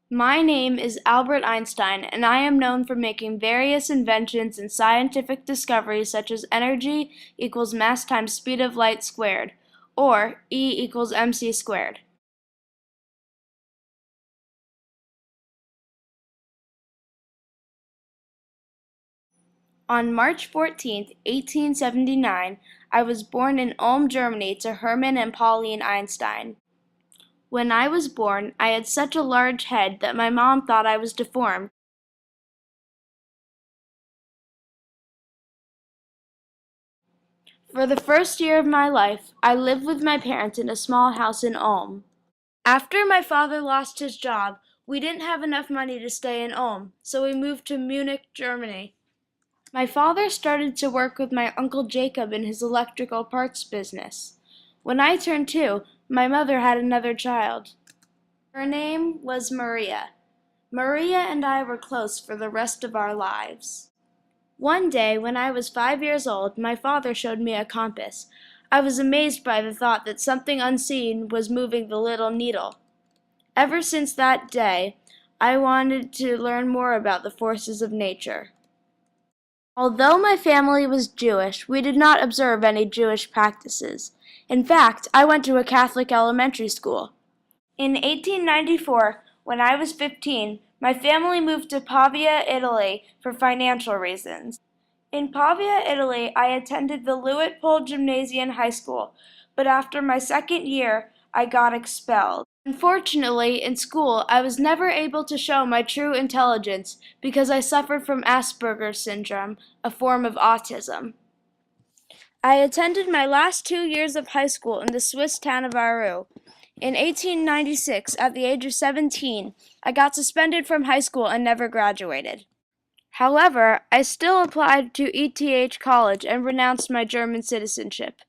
My name is Albert Einstein, and I am known for making various inventions and scientific discoveries such as energy equals mass times speed of light squared, or E equals mc squared. On March 14th, 1879, I was born in Ulm, Germany to Hermann and Pauline Einstein. When I was born, I had such a large head that my mom thought I was deformed. For the first year of my life, I lived with my parents in a small house in Ulm. After my father lost his job, we didn't have enough money to stay in Ulm, so we moved to Munich, Germany. My father started to work with my Uncle Jacob in his electrical parts business. When I turned 2, my mother had another child. Her name was Maria. Maria and I were close for the rest of our lives. One day, when I was 5 years old, my father showed me a compass. I was amazed by the thought that something unseen was moving the little needle. Ever since that day, I wanted to learn more about the forces of nature. Although my family was Jewish, we did not observe any Jewish practices. In fact, I went to a Catholic elementary school. In 1894, when I was 15, my family moved to Pavia, Italy for financial reasons. In Pavia, Italy, I attended the Luitpold Gymnasium High School, but after my second year, I got expelled. Unfortunately, in school, I was never able to show my true intelligence because I suffered from Asperger's syndrome, a form of autism. I attended my last 2 years of high school in the Swiss town of Aarau. In 1896, at the age of 17, I got suspended from high school and never graduated. However, I still applied to ETH College and renounced my German citizenship.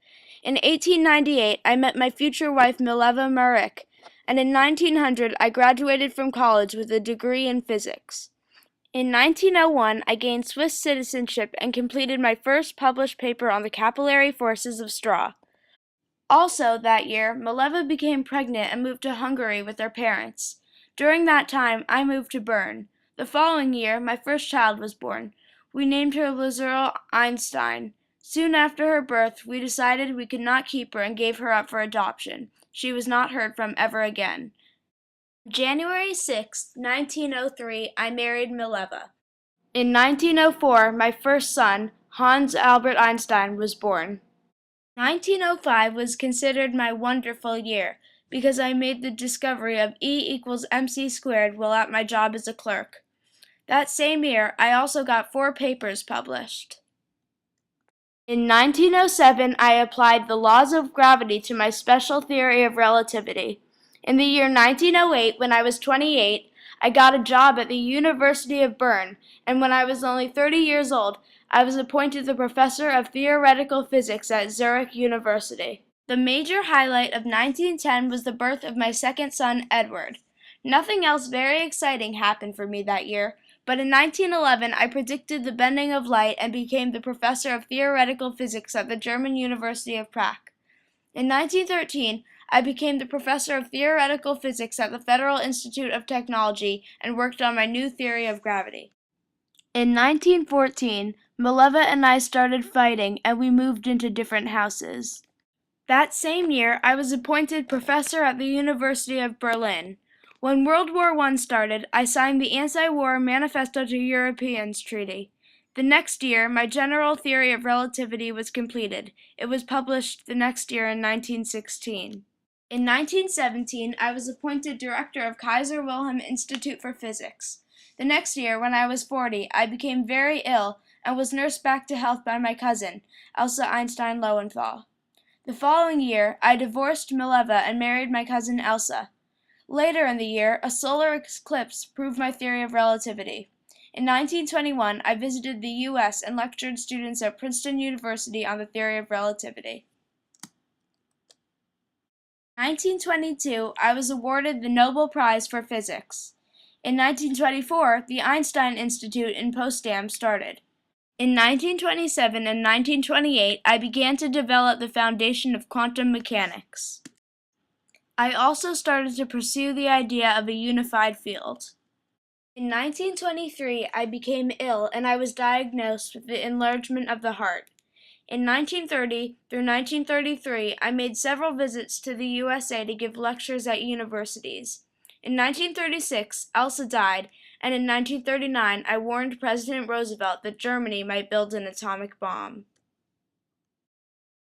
In 1898, I met my future wife Mileva Marik, and in 1900 I graduated from college with a degree in physics. In 1901, I gained Swiss citizenship and completed my first published paper on the capillary forces of straw. Also that year, Mileva became pregnant and moved to Hungary with her parents. During that time, I moved to Bern. The following year, my first child was born. We named her Lazurl Einstein. Soon after her birth, we decided we could not keep her and gave her up for adoption. She was not heard from ever again. January 6, 1903, I married Mileva. In 1904, my first son, Hans Albert Einstein, was born. 1905 was considered my wonderful year because I made the discovery of E equals mc squared while at my job as a clerk. That same year, I also got 4 papers published. In 1907, I applied the laws of gravity to my special theory of relativity. In the year 1908, when I was 28, I got a job at the University of Bern, and when I was only 30 years old, I was appointed the professor of theoretical physics at Zurich University. The major highlight of 1910 was the birth of my second son, Edward. Nothing else very exciting happened for me that year, but in 1911 I predicted the bending of light and became the professor of theoretical physics at the German University of Prague. In 1913, I became the professor of theoretical physics at the Federal Institute of Technology and worked on my new theory of gravity. In 1914, Mileva and I started fighting and we moved into different houses. That same year, I was appointed professor at the University of Berlin. When World War I started, I signed the Anti-War Manifesto to Europeans Treaty. The next year, my general theory of relativity was completed. It was published the next year in 1916. In 1917, I was appointed director of Kaiser Wilhelm Institute for Physics. The next year, when I was 40, I became very ill and was nursed back to health by my cousin, Elsa Einstein Lowenthal. The following year, I divorced Mileva and married my cousin Elsa. Later in the year, a solar eclipse proved my theory of relativity. In 1921, I visited the U.S. and lectured students at Princeton University on the theory of relativity. In 1922, I was awarded the Nobel Prize for Physics. In 1924, the Einstein Institute in Potsdam started. In 1927 and 1928, I began to develop the foundation of quantum mechanics. I also started to pursue the idea of a unified field. In 1923, I became ill and I was diagnosed with the enlargement of the heart. In 1930 through 1933, I made several visits to the USA to give lectures at universities. In 1936, Elsa died, and in 1939, I warned President Roosevelt that Germany might build an atomic bomb.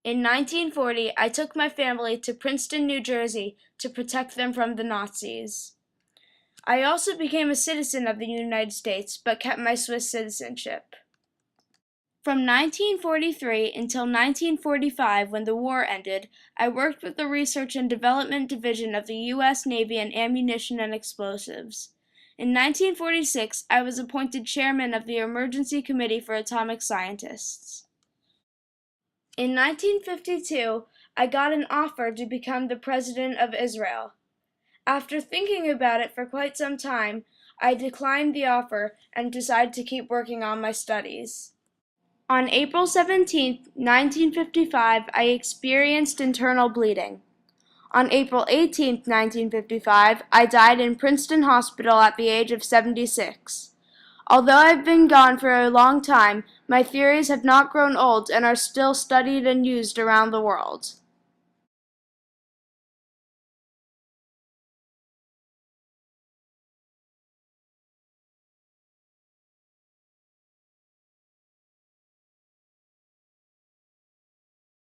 In 1940, I took my family to Princeton, New Jersey, to protect them from the Nazis. I also became a citizen of the United States, but kept my Swiss citizenship. From 1943 until 1945, when the war ended, I worked with the Research and Development Division of the U.S. Navy in ammunition and explosives. In 1946, I was appointed chairman of the Emergency Committee for Atomic Scientists. In 1952, I got an offer to become the President of Israel. After thinking about it for quite some time, I declined the offer and decided to keep working on my studies. On April 17, 1955, I experienced internal bleeding. On April 18, 1955, I died in Princeton Hospital at the age of 76. Although I've been gone for a long time, my theories have not grown old and are still studied and used around the world.